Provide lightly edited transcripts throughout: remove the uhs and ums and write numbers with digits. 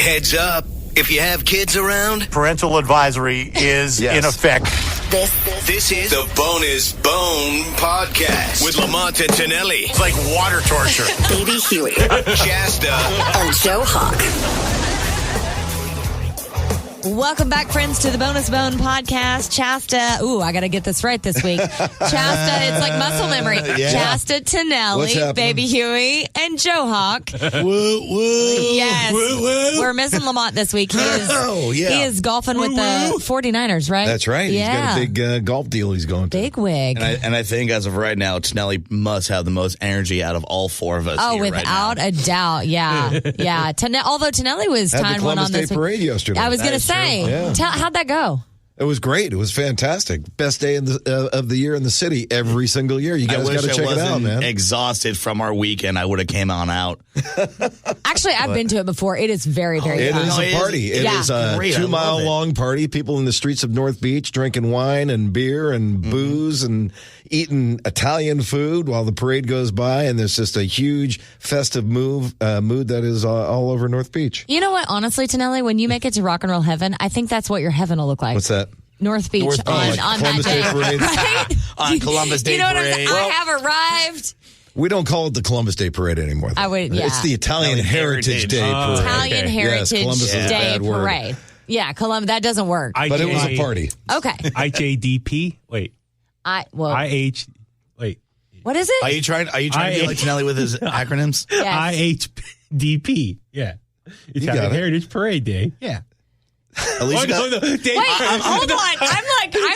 Heads up. If you have kids around, parental advisory is in effect. This is the Bonus Bone Podcast with Lamont and Tonelli. It's like water torture. Baby Huey. Shasta. And Joe Hawk. Welcome back, friends, to the Bonus Bone Podcast. Chasta, I got to get this right this week. Chasta, it's like muscle memory. Yeah. Chasta, Tonelli, Baby Huey, and Joe Hawk. Woo, woo. Yes. Woo, woo. We're missing Lamont this week. He is golfing with the 49ers, right? That's right. Yeah. He's got a big golf deal he's going to. Big wig. And I think as of right now, Tonelli must have the most energy out of all four of us. Oh, here without right a doubt. Yeah. Yeah. Although Tonelli was Had the tying one on Columbus this Day week. Parade yesterday. I was going to say, Yeah. how'd that go? It was great. It was fantastic. Best day of the year in the city every single year. You guys got to check it out, man. Exhausted from our weekend, I would have came on out. Actually, I've been to it before. It is very, very It fun. is a party. It is a Great. I love 2-mile it. long party. People in the streets of North Beach drinking wine and beer and booze and eating Italian food while the parade goes by. And there's just a huge festive mood that is all over North Beach. You know what? Honestly, Tonelli, when you make it to rock and roll heaven, I think that's what your heaven will look like. What's that? North Beach on that Columbus Day day. Parade. Right? On Columbus Day You know what I'm Parade. saying? I have arrived. We don't call it the Columbus Day Parade anymore. I would, yeah. It's the Italian Heritage Day Parade. Italian Heritage Yes, Columbus is a Day bad word. Parade. Yeah, that doesn't work. But it was a party. Okay. IJDP? Wait. IH. Wait. What is it? Are you trying to be like Tonelli with his acronyms? Yes. IHDP. Yeah. Italian Heritage Parade Day. Yeah. At least Wait, hold on. I'm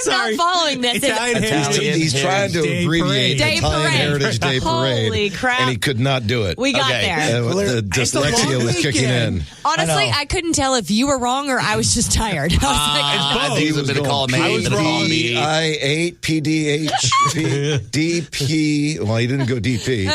not following this. He's trying to abbreviate Day Italian Parade. Heritage Day Parade. Holy crap. And he could not do it. We got there. The dyslexia was kicking in. Honestly, I couldn't tell if you were wrong or I was just tired. I was I think it was a bit of column A. I was wrong. I8 PDH DP. Well, he didn't go DP.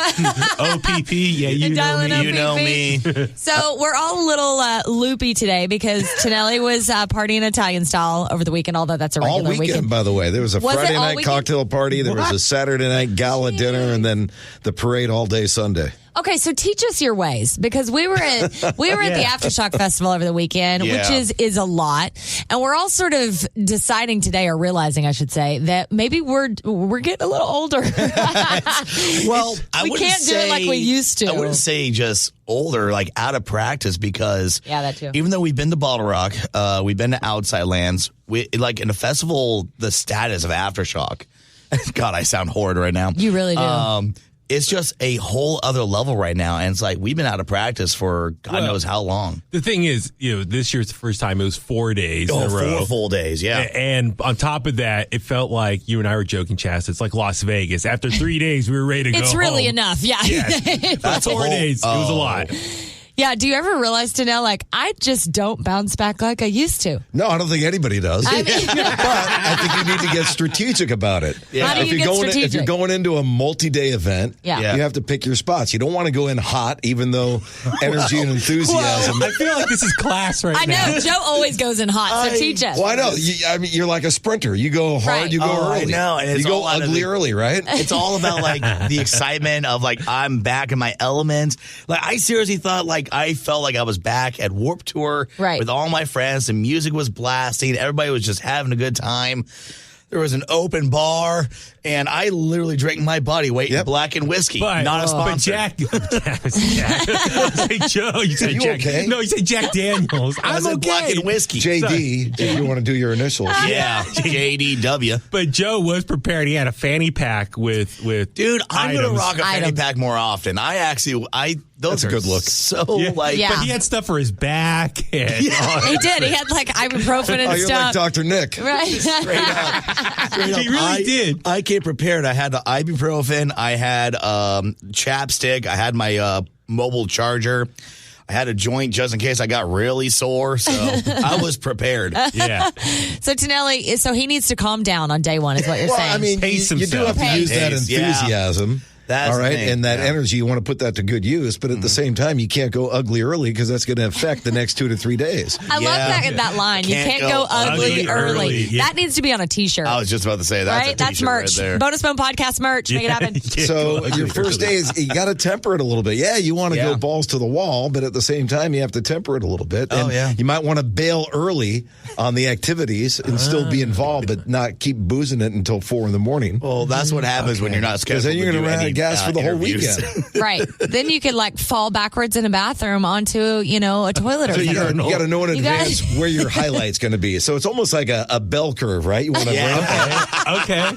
OPP. Yeah, you know me. So we're all a little loopy today because Tonelli was partying Italian style over the weekend, although that's a regular all weekend, by the way. There was a Friday night cocktail party. There was a Saturday night gala dinner, and then the parade all day Sunday. Okay, so teach us your ways because we were at the Aftershock Festival over the weekend, which is a lot, and we're all sort of deciding today, or realizing, I should say, that maybe we're getting a little older. Well, we can't do it like we used to. I wouldn't say just older, like out of practice, because that too. Even though we've been to Bottle Rock, we've been to Outside Lands, like in a festival, the status of Aftershock. God, I sound horrid right now. You really do. It's just a whole other level right now. And it's like, we've been out of practice for God knows how long. The thing is, this year's the first time it was 4 days in a row. 4 full days, yeah. And on top of that, it felt like you and I were joking, Chasta. It's like Las Vegas. After 3 days, we were ready to go It's really home. enough, yeah. That's 4 days. It was a lot. Yeah, do you ever realize, Tonell, like, I just don't bounce back like I used to? No, I don't think anybody does. I mean, but I think you need to get strategic about it. Yeah. How do you get strategic? If you're going into a multi-day event, Yeah. you have to pick your spots. You don't want to go in hot, even though energy and enthusiasm. I feel like this is class right I now. know, Joe always goes in hot, so teach us. Well, I know. You're like a sprinter. You go hard, Right. you go I early. know, and it's you go all out of ugly the- early, right? It's all about like the excitement of like I'm back in my element. Like I seriously thought like I felt like I was back at Warped Tour with all my friends. The music was blasting. Everybody was just having a good time. There was an open bar, and I literally drank my body weight in black and whiskey. But, not a sponsor. But Jack. Say Joe. You said you Jack. okay? No, you said Jack Daniels. I I'm said okay. black and whiskey. JD, if you want to do your initials. Yeah, JDW. But Joe was prepared. He had a fanny pack with Dude, I'm going to items. rock a fanny pack more often. Those That's a are good look. So Yeah. like, But he had stuff for his back. And He did. He had like ibuprofen and Oh, you're stuff. like Dr. Nick. Right. straight up. He really did. I came prepared. I had the ibuprofen. I had chapstick. I had my mobile charger. I had a joint just in case I got really sore. So I was prepared. Yeah. So Tonelli, so he needs to calm down on day one, is what you're saying. I mean, Pace you do have himself. to use that Pace, yeah. enthusiasm. That's all right, the thing. and that energy, you want to put that to good use, but at the same time, you can't go ugly early because that's going to affect the next 2 to 3 days. I love that line. You can't go ugly early. Yeah. That needs to be on a T-shirt. I was just about to say that's right? a That's t-shirt merch. right there. Bonus Bone Podcast merch. Make it happen. So your first day is you got to temper it a little bit. Yeah, you want to go balls to the wall, but at the same time, you have to temper it a little bit. And you might want to bail early on the activities and still be involved, but not keep boozing it until 4 in the morning. Well, that's what happens when you're not scheduled. Because then you're going to run out of gas for the whole weekend. Right. Then you could fall backwards in a bathroom onto, a toilet or So something. you got to know in advance where your highlight's going to be. So it's almost like a bell curve, right? You want to Okay.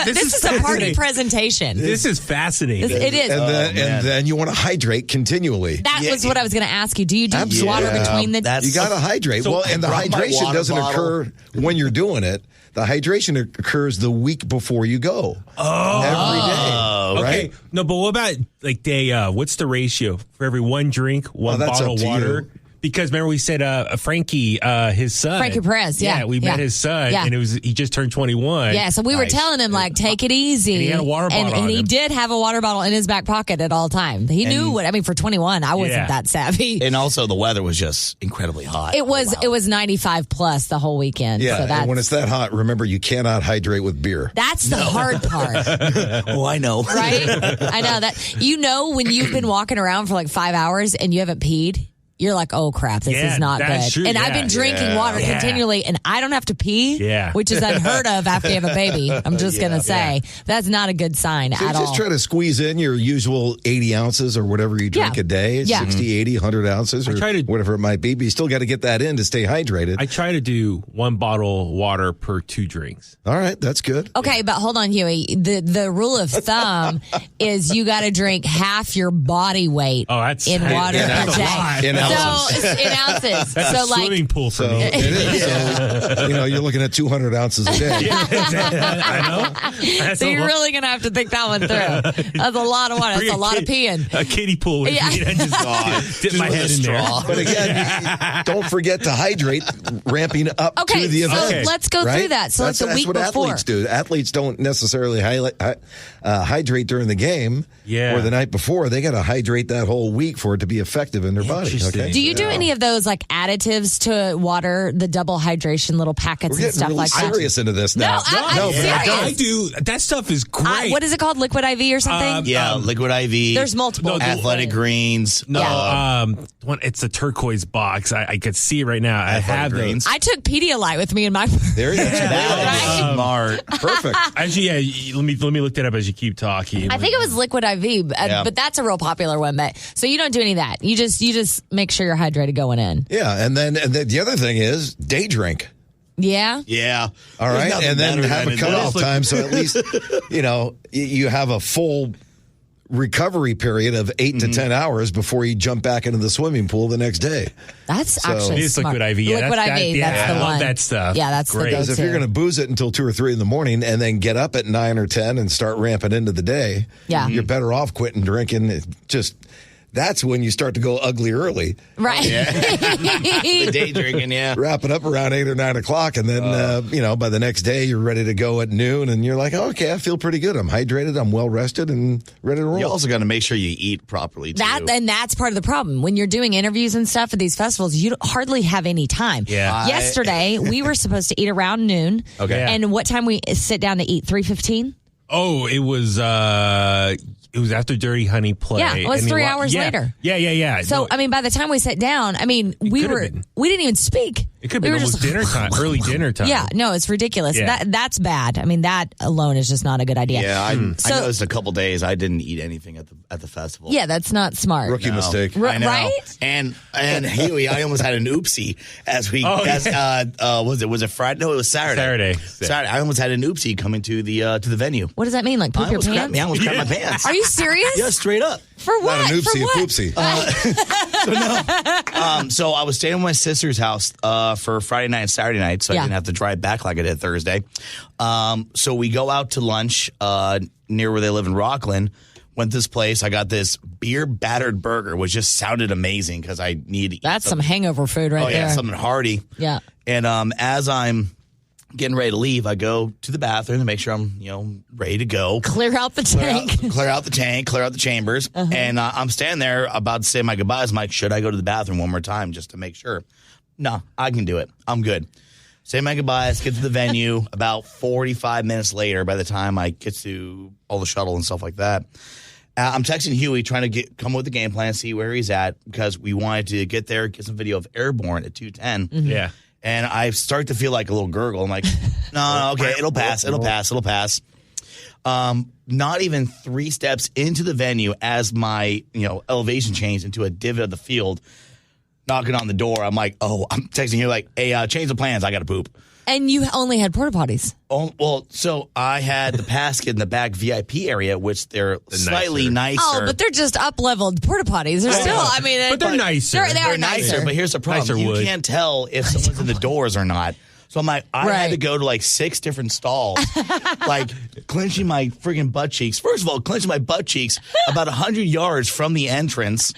This is a party presentation. This is fascinating. It is. And then you want to hydrate continually. That was what I was going to ask you. Do you do water between the... You got to hydrate. So and the hydration doesn't occur when you're doing it. The hydration occurs the week before you go. Every day. Okay. Right? No, but what about day, what's the ratio for every one drink, one bottle of water? You. Because remember we said Frankie, his son. Frankie Perez, yeah. We met his son, and he just turned 21. Yeah, so we were telling him, take it easy. And he had a water bottle and on he him. did have a water bottle in his back pocket at all times. He knew for 21, I wasn't that savvy. And also the weather was just incredibly hot. It was 95 plus the whole weekend. Yeah, so and when it's that hot, remember, you cannot hydrate with beer. That's the hard part. Oh, I know. Right? I know that. When you've been walking around for 5 hours and you haven't peed, you're like, oh, crap, this is not good. True. And I've been drinking water continually, and I don't have to pee, which is unheard of after you have a baby. I'm just going to say. That's not a good sign at all. Just try to squeeze in your usual 80 ounces or whatever you drink a day, 60, 80, 100 ounces or whatever it might be. But you still got to get that in to stay hydrated. I try to do 1 bottle of water per 2 drinks. All right, that's good. Okay, but hold on, Huey. The rule of thumb is you got to drink half your body weight in water per day. In ounces. That's a swimming pool for me. It is. So, you're looking at 200 ounces a day. I know. So you're really going to have to think that one through. That's a lot of water. That's a lot of peeing. A kiddie pool with me. I just dip my head in there. But again, don't forget to hydrate, ramping up to the event. So let's go through that. So that's the week what before. Athletes do. Athletes don't necessarily hydrate during the game or the night before. They got to hydrate that whole week for it to be effective in their body. Okay? Do you do any of those additives to water, the double hydration little packets and stuff like that? We're serious into this now. I'm serious. I do. That stuff is great. What is it called? Liquid IV or something? Liquid IV. There's multiple. Athletic Greens. It's a turquoise box. I could see it right now. I have those. I took Pedialyte with me in my. There you go. That's smart. Perfect. Actually, let me look that up as you keep talking. I think it was Liquid IV, but that's a real popular one. But so you don't do any of that. You just make sure you're hydrated going in. Yeah, and then the other thing is day drink. Yeah. Yeah. All right, and then have a cutoff time so at least you have a full recovery period of 8 to 10 hours before you jump back into the swimming pool the next day. That's actually smart. Liquid IV. Yeah, Liquid IV. That's the I one. love that stuff. Yeah, that's great. the Because go-to. if you're going to booze it until 2 or 3 in the morning and then get up at 9 or 10 and start ramping into the day, you're better off quitting drinking. That's when you start to go ugly early. Right. The day drinking, Wrap it up around 8 or 9 o'clock, and then, by the next day, you're ready to go at noon, and you're like, okay, I feel pretty good. I'm hydrated, I'm well rested, and ready to roll. You also got to make sure you eat properly, too. And that's part of the problem. When you're doing interviews and stuff at these festivals, you hardly have any time. Yeah. Yesterday, we were supposed to eat around noon. Okay. And what time we sit down to eat? 3:15? Oh, it was after Dirty Honey play. Yeah, it was 3 hours later. Yeah. So, by the time we sat down, we didn't even speak. It could be almost dinner time, early dinner time. Yeah, no, it's ridiculous. Yeah. That's bad. That alone is just not a good idea. Yeah, I noticed a couple days I didn't eat anything at the festival. Yeah, that's not smart. Rookie mistake. I know. Right? And Huey, I almost had an oopsie was it Friday? No, it was Saturday. Saturday. I almost had an oopsie coming to the venue. What does that mean? Like poop your pants? I almost crapped my pants. Are you serious? Yeah, straight up. For what? Not an oopsie, For what? a poopsie. So I was staying at my sister's house for Friday night and Saturday night, so I didn't have to drive back like I did Thursday. So we go out to lunch near where they live in Rockland. Went to this place. I got this beer battered burger, which just sounded amazing because I need to eat That's some hangover food right there. Yeah, something hearty. Yeah. And as I'm getting ready to leave, I go to the bathroom to make sure I'm, ready to go. Clear out the tank. Clear out the tank, clear out the chambers. And I'm standing there about to say my goodbyes. I'm like, should I go to the bathroom one more time just to make sure? No, I can do it. I'm good. Say my goodbyes, get to the venue. About 45 minutes later, by the time I get to all the shuttle and stuff like that, I'm texting Huey trying to come up with a game plan, see where he's at, because we wanted to get there, get some video of Airborne at 2:10. Yeah. And I start to feel like a little gurgle. I'm like, no, okay, it'll pass. Not even 3 steps into the venue as my, elevation changed into a divot of the field, knocking on the door. I'm like, I'm texting you like, hey, change the plans. I got to poop. And you only had porta potties. Oh, well, so I had the pass kit in the back VIP area, which they're slightly nicer. Oh, but they're just up-leveled porta potties. They're still, but they're nicer. They're nicer. But here's the problem. You can't tell if someone's in the doors or not. So I'm like, I had to go to like 6 different stalls, like clenching my friggin' butt cheeks. First of all, clenching my butt cheeks about 100 yards from the entrance.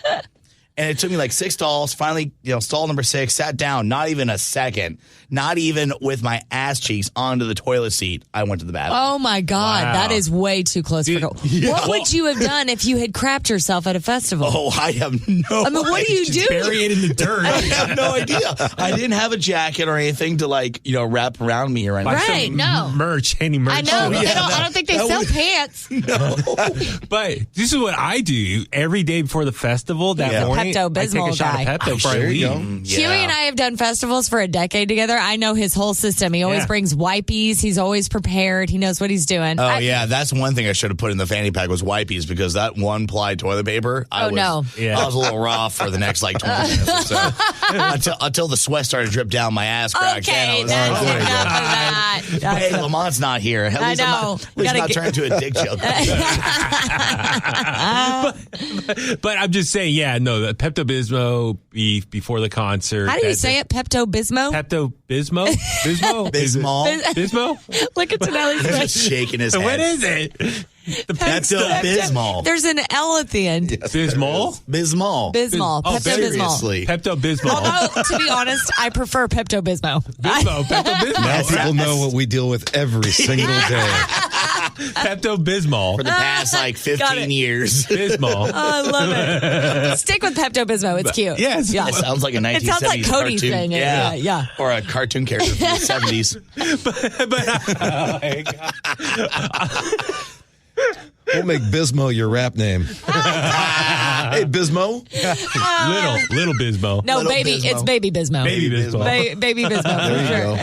And it took me like 6 stalls. Finally, stall number 6, sat down. Not even a second. Not even with my ass cheeks onto the toilet seat. I went to the bathroom. Oh my God, Wow. that is way too close for go. What would you have done if you had crapped yourself at a festival? Oh, I have no. I mean, what do you do? Bury it in the dirt. I have no idea. I didn't have a jacket or anything to wrap around me or anything. Right, no. Merch, any merch. I know. I don't think they sell pants. But this is what I do every day before the festival. That morning, Pepto-Bismol I take a shot guy. of Pepto before I leave. Huey and I have done festivals for a decade together. I know his whole system. He always brings wipies. He's always prepared. He knows what he's doing. Oh, yeah. That's one thing I should have put in the fanny pack was wipies, because that one-ply toilet paper, I was a little raw for the next 20 minutes or so. Until the sweat started to drip down my ass crack. Okay, that's enough of that. Hey, Lamont's not here. At least know. I'm not turning to a dick joke. But I'm just saying, the Pepto-Bismol beef before the concert. How do you say it? Pepto-Bismol? Pepto-Bismol? Bismol? Look at Tonelli's He's face. just shaking his head. What is it? The Pepto-Bismol. There's an L at the end. Bismol? Bismol. Bismol. Pepto-Bismol. Seriously. Pepto-Bismol. Although, to be honest, I prefer Pepto-Bismol. Pepto-Bismol. Now people know what we deal with every single day. Pepto-Bismol. For the past 15 years. Bismol. Oh, I love it. Stick with Pepto-Bismol. It's cute. Yes. Yeah. It sounds like a 1970s It sounds like Cody's cartoon. saying it. Yeah. Or a cartoon character from the 70s. We'll make Bismo your rap name. Hey, Bismo. Little Bismo. No, Little baby. Bismo. It's Baby Bismo. Baby Bismo. Baby Bismo. There you sure.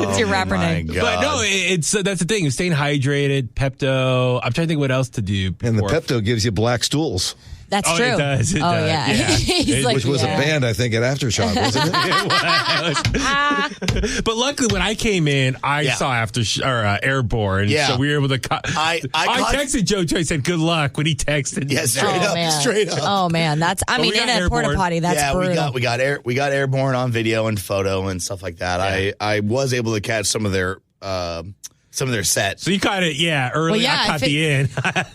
It's your rapper name. But no, it's that's the thing. It's staying hydrated, Pepto. I'm trying to think what else to do. And the before- Pepto gives you black stools, That's Oh, true. it does. It does. Yeah. Yeah. He's like, which was a yeah. band, I think, at Aftershock, wasn't it? But luckily, when I came in, I saw Airborne. Yeah. So we were able to. I texted Joe. I said, "Good luck" when he texted. Yeah, straight up. Oh man, that's. I mean, we in got a porta Airborne. potty, that's brutal. we got Airborne on video and photo and stuff like that. Yeah. I was able to catch some of their sets. So you caught it, early. Well, yeah, I caught if the in.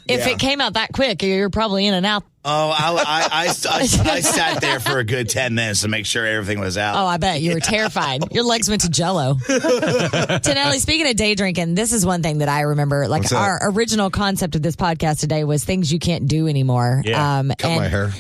If it came out that quick, you're probably in and out. Oh, I sat there for a good 10 minutes to make sure everything was out. Oh, I bet you were terrified. Your legs went to jello. Tonelli, speaking of day drinking, this is one thing that I remember. Like, What's that? our original concept of this podcast today was things you can't do anymore. Yeah. Cut my hair.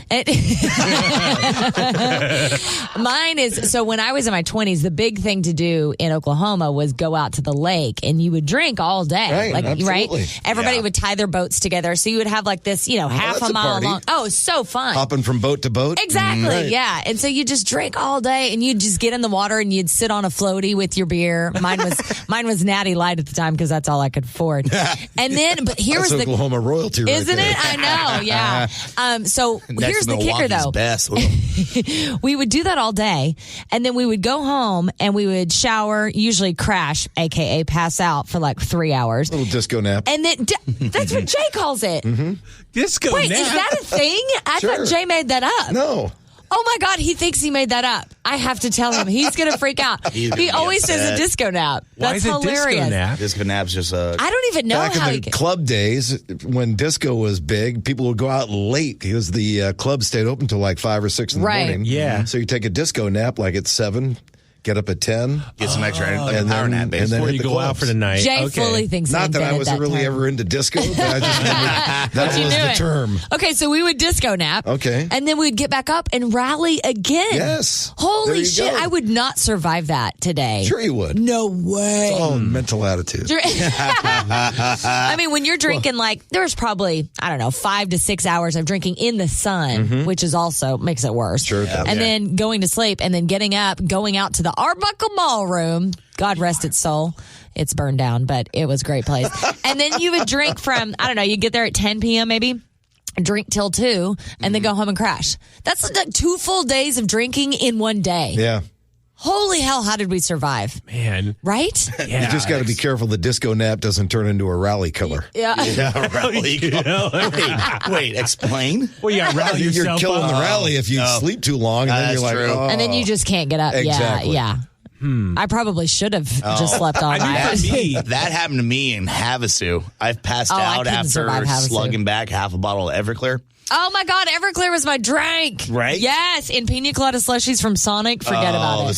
Mine is, so when I was in my 20s, the big thing to do in Oklahoma was go out to the lake, and you would drink all day. Right, absolutely. Everybody would tie their boats together. So you would have like this, half that's a a mile party. long. Oh, so fun. Hopping from boat to boat. Exactly, Right. yeah. And so you just drink all day, and you'd just get in the water, and you'd sit on a floaty with your beer. Mine was Natty Light at the time because that's all I could afford. And then, but here That's was Oklahoma royalty, right isn't there. it? I know, yeah. So Next here's to the kicker, Milwaukee's though. Best. We would do that all day, and then we would go home and we would shower, usually crash, aka pass out for like 3 hours. Little disco nap. And then that's what Jay calls it. Disco Wait, nap. is that a thing? I Sure. thought Jay made that up. No. Oh my God, he thinks he made that up. I have to tell him. He's going to freak out. He's gonna He be always says a upset. disco nap. Why That's is it hilarious. disco nap? Disco nap's just I don't even know Back how in he the club days, when disco was big, people would go out late because the club stayed open till like 5 or 6 in the Right. morning. Yeah. So you take a disco nap like at 7, get up at 10. Get some extra power nap, and then Before hit you the go clubs. out for the night. Jay fully thinks he Not that I invented wasn't really term. ever into disco, but I just remember that You was knew the it. term. Okay, so we would disco nap. Okay. And then we'd get back up and rally again. Yes. There Holy you shit, go. I would not survive that today. Sure you would. No way. Oh, mental attitude. I mean, when you're drinking, like, there's probably, 5 to 6 hours of drinking in the sun, which is also makes it worse. Sure. And then going to sleep and then getting up, going out to the Arbuckle Ballroom. God rest its soul. It's burned down, but it was a great place. And then you would drink from, you get there at 10 p.m. maybe. Drink till 2 and then go home and crash. That's like 2 full days of drinking in one day. Yeah. Holy hell, how did we survive? Man. Right? Yeah. You just got to be careful the disco nap doesn't turn into a rally killer. Yeah. Wait, explain? Well, you got to rally You're yourself killing up. the rally if you sleep too long, and then That's you're like, true. oh. And then you just can't get up. Exactly. Yeah. I probably should have just slept all night. That happened to me in Havasu. I've passed I out couldn't after survive Havasu. slugging back half a bottle of Everclear. Oh my God, Everclear was my drink. Right? Yes, in pina colada slushies from Sonic. Forget about it.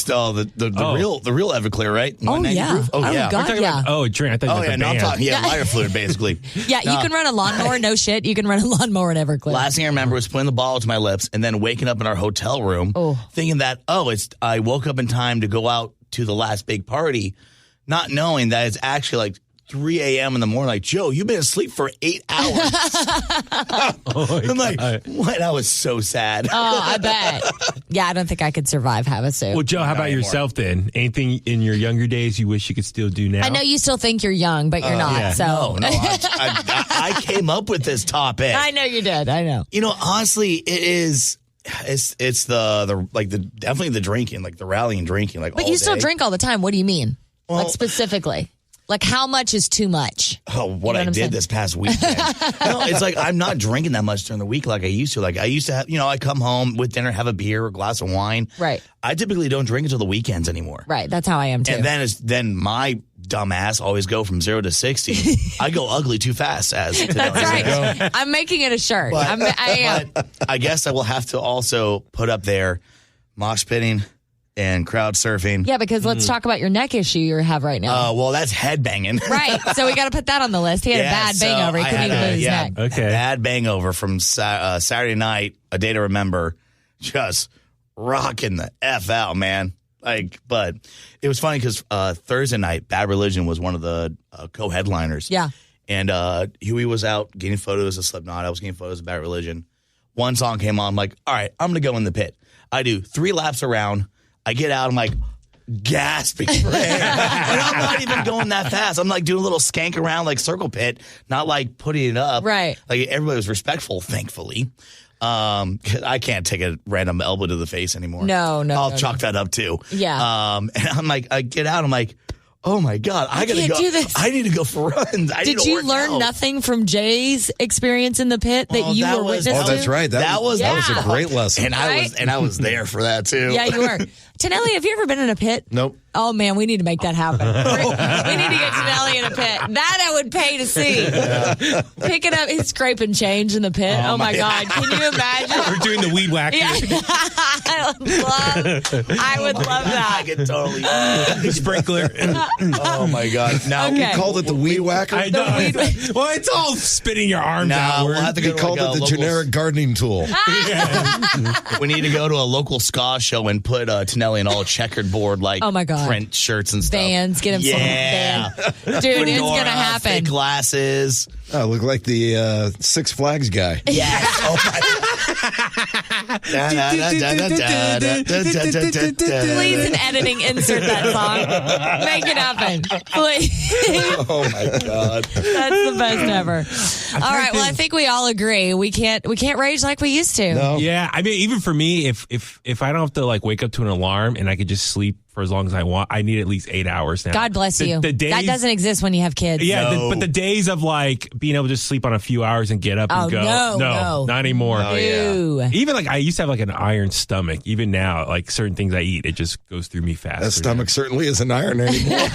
The real Everclear, right? Oh 190 yeah. proof? Oh yeah. God, yeah. Oh, drink. I thought you Oh meant yeah, the no, I'm band. talking lighter fluid basically. Yeah, you can run a lawnmower. No shit, you can run a lawnmower in Everclear. Last thing I remember was putting the bottle to my lips and then waking up in our hotel room thinking that I woke up in time to go out to the last big party, not knowing that it's actually like 3 a.m. in the morning. Like, Joe, you've been asleep for 8 hours. I'm like, what? I was so sad. Oh, I bet. Yeah, I don't think I could survive Havasu. Well, Joe, how about yourself then? Anything in your younger days you wish you could still do now? I know you still think you're young, but you're not. yeah. So No, I came up with this topic. I know you did. I know. Honestly, it is. It's definitely the drinking, like the rallying drinking, like. But all you still day. drink all the time. What do you mean? Well- Like specifically? Like how much is too much? Oh, what I did this past weekend. No, it's like I'm not drinking that much during the week like I used to. Like I used to have, I come home with dinner, have a beer, a glass of wine. Right. I typically don't drink until the weekends anymore. Right. That's how I am too. And then my dumbass always go from 0 to 60. I go ugly too fast. That's right. I'm making it a shirt. But, I am. but I guess I will have to also put up there mosh pitting and crowd surfing. Yeah, because let's talk about your neck issue you have right now. Well, that's headbanging. Right. So we got to put that on the list. He had a bad bang over. He couldn't even move his neck. Okay. Bad bangover from Saturday night, a day to remember. Just rocking the F out, man. But it was funny because Thursday night, Bad Religion was one of the co-headliners. Yeah. And Huey was out getting photos of Slipknot. I was getting photos of Bad Religion. One song came on. I'm like, all right, I'm going to go in the pit. I do 3 laps around. I get out. I'm like gasping for air. And I'm not even going that fast. I'm like doing a little skank around like circle pit, not like putting it up. Right. Like everybody was respectful, thankfully. I can't take a random elbow to the face anymore. No. I'll chalk that up too. Yeah. And I'm like, I get out. I'm like, oh my God, I gotta can't go. do this. I need to go for runs. Did you learn nothing from Jay's experience in the pit that you were witness to? Oh, that's right. That was a great lesson. And I was there for that too. Yeah, you were. Tonelli, have you ever been in a pit? Nope. Oh, man, we need to make that happen. We need to get Tonelli in a pit. That I would pay to see. Picking up his scraping change in the pit. Oh, my God. Can you imagine? We're doing the weed whacker. Yeah. I would love that. I could totally. The sprinkler. Oh my God! Now Okay. You called it the weed whacker? I know. Well, it's all spinning your arms Now outward. we'll have to He go to called like it a the local- generic gardening tool. We need to go to a local ska show and put Tonelli in all checkered board like Oh, my God. print shirts and stuff. Vans, get him some Yeah. van. Dude, it's going to happen. Fake glasses. Oh, look like the Six Flags guy. Yes. Oh my. Please, in editing, insert that song. Make it happen. Please. Oh my God. That's the best ever. All right. Well, I think we all agree we can't rage like we used to. No. Yeah, I mean, even for me, if I don't have to like wake up to an alarm and I could just sleep for as long as I want, I need at least 8 hours now. God bless you. The days, that doesn't exist when you have kids. Yeah, No. but the days of like being able to just sleep on a few hours and get up and go. No. Not anymore. Ew. Even like I used to have like an iron stomach. Even now, like certain things I eat, it just goes through me fast. That stomach certainly isn't iron anymore.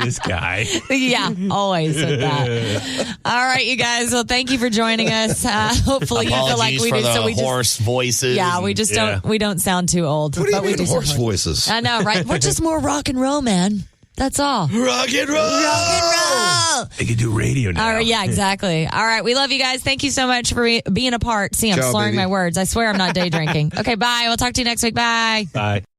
This guy. Yeah, always with that. All right, you guys. Well, thank you for joining us. Hopefully, you feel like we for do. The So we hoarse voices. Yeah, we just don't sound too old. What do you but we mean do horse sound- voices? I know, right? We're just more rock and roll, man. That's all. Rock and roll. Rock and roll. They can do radio now. All right, yeah, exactly. All right, we love you guys. Thank you so much for being a part. See, I'm Ciao, slurring baby. my words. I swear I'm not day drinking. Okay, bye. We'll talk to you next week. Bye. Bye.